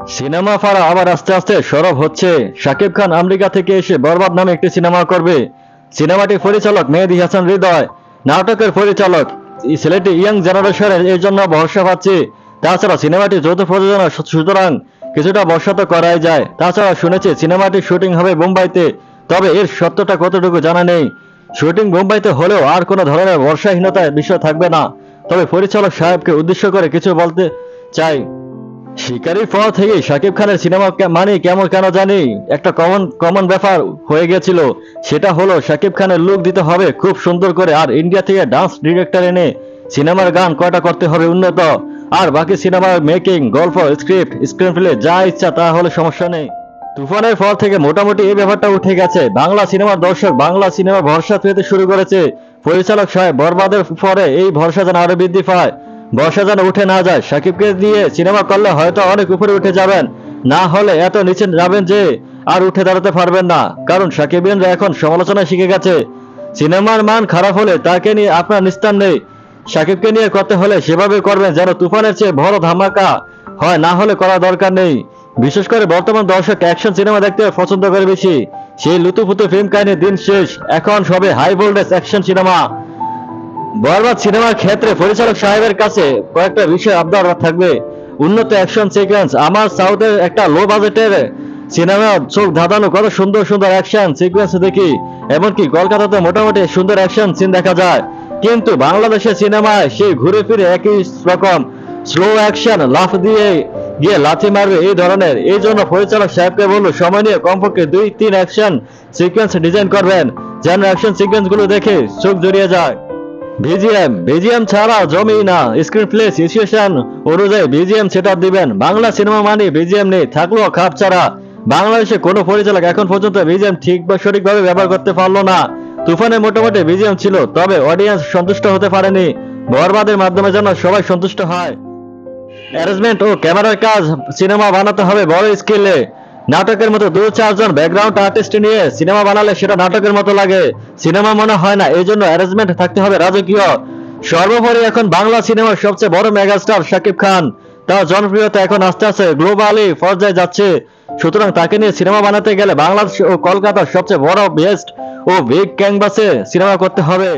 Cinema ফাড়া আবার আস্তে আস্তে সরব হচ্ছে। শাকিব খান আমেরিকা থেকে এসে বরবাদ নামে একটি সিনেমা করবে। সিনেমাটির পরিচালক মেহেদী হাসান হৃদয়, নাটকের পরিচালক এই ছেলেটি ইয়াং জেনারেশনের এই জন্য ভরসা পাচ্ছে। তাছাড়া সিনেমাটি যৌথ প্রযোজনা, সুতরাং কিছুটা ভরসা তো করাই যায়। তাছাড়া শুনেছি সিনেমাটির শুটিং হবে মুম্বাইতে, তবে এর সত্যটা কতটুকু জানা নেই। শুটিং মুম্বাইতে হলেও আর কোনো ধরনের ভরসাহীনতার বিষয় থাকবে না। তবে পরিচালক সাহেবকে উদ্দেশ্য করে কিছু বলতে চাই। শিকারির পর থেকে শাকিব খানের সিনেমা মানে কেমন কেন জানি একটা কমন কমন ব্যাপার হয়ে গেছিল। সেটা হলো শাকিব খানের লুক দিতে হবে খুব সুন্দর করে, আর ইন্ডিয়া থেকে ডান্স ডিরেক্টর এনে সিনেমার গান কয়টা করতে হবে উন্নত, আর বাকি সিনেমার মেকিং, গল্প, স্ক্রিপ্ট, স্ক্রিন প্লে যা ইচ্ছা তা হলে সমস্যা নেই। তুফানের পর থেকে মোটামুটি এই ব্যাপারটা উঠে গেছে। বাংলা সিনেমার দর্শক বাংলা সিনেমার ভরসা পেতে শুরু করেছে। পরিচালক সাহেব বরবাদের পরে এই ভরসা যেন আরো বৃদ্ধি পায়, ভরসা যেন উঠে না যায়। সাকিবকে দিয়ে সিনেমা করলে হয়তো অনেক উপরে উঠে যাবেন, না হলে এত নিচে যাবেন যে আর উঠে দাঁড়াতে পারবেন না। কারণ সাকিবিয়ানরা এখন সমালোচনা শিখে গেছে। সিনেমার মান খারাপ হলে তাকে নিয়ে আপনার নিস্তার নেই। সাকিবকে নিয়ে করতে হলে সেভাবে করবেন যেন তুফানের চেয়ে বড় ধামাকা হয়, না হলে করার দরকার নেই। বিশেষ করে বর্তমান দর্শক অ্যাকশন সিনেমা দেখতে পছন্দ করে বেশি। সেই লুতুপুতু ফিল্ম কাহিনী দিন শেষ, এখন সবে হাই ভোল্টেজ অ্যাকশন সিনেমা। বরবাদ সিনেমার ক্ষেত্রে পরিচালক সাহেবের কাছে কয়েকটা বিষয় আবদার থাকবে। উন্নত অ্যাকশন সিকোয়েন্স। আমার সাউথের একটা লো বাজেটের সিনেমা চোখ ধাঁধানো কত সুন্দর সুন্দর অ্যাকশন সিকোয়েন্স দেখি, এমনকি কলকাতাতে মোটামুটি সুন্দর অ্যাকশন সিন দেখা যায়। কিন্তু বাংলাদেশের সিনেমায় সেই ঘুরে ফিরে একই রকম স্লো অ্যাকশন, লাফ দিয়ে গিয়ে লাথি মারবে এই ধরনের। এই জন্য পরিচালক সাহেবকে বলল সময় নিয়ে কমপক্ষে 2-3 অ্যাকশন সিকোয়েন্স ডিজাইন করবেন, যেন অ্যাকশন সিকোয়েন্স গুলো দেখে চোখ জড়িয়ে যায়। বিজিএম ছাড়া জমি না। স্ক্রিন প্লে সিচুয়েশন অনুযায়ী বিজিএম সেটআপ দিবেন। বাংলা সিনেমা মানে বিজিএম নেই থাকলেও খাপ ছাড়া। বাংলাদেশে কোনো পরিচালক এখন পর্যন্ত বিজিএম ঠিক বা সঠিকভাবে ব্যবহার করতে পারলো না। তুফানে মোটামুটি বিজিএম ছিল, তবে অডিয়েন্স সন্তুষ্ট হতে পারেনি। বরবাদের মাধ্যমে যেন সবাই সন্তুষ্ট হয়। অ্যারেঞ্জমেন্ট ও ক্যামেরার কাজ সিনেমা বানাতে হবে বড় স্কেলে। নাটকের মতো 2-4 জন ব্যাকগ্রাউন্ড আর্টিস্ট নিয়ে সিনেমা বানালে সেটা নাটকের মতো লাগে, সিনেমা মনে হয় না। এই জন্য অ্যারেঞ্জমেন্ট থাকতে হবে রাজকীয়। সর্বোপরি এখন বাংলা সিনেমার সবচেয়ে বড় মেগাস্টার শাকিব খান। তার জনপ্রিয়তা এখন আস্তে আস্তে গ্লোবালি পর্যায়ে যাচ্ছে। সুতরাং তাকে নিয়ে সিনেমা বানাতে গেলে বাংলাদেশ ও কলকাতার সবচেয়ে বড় বেস্ট ও বিগ ক্যানভাসে সিনেমা করতে হবে।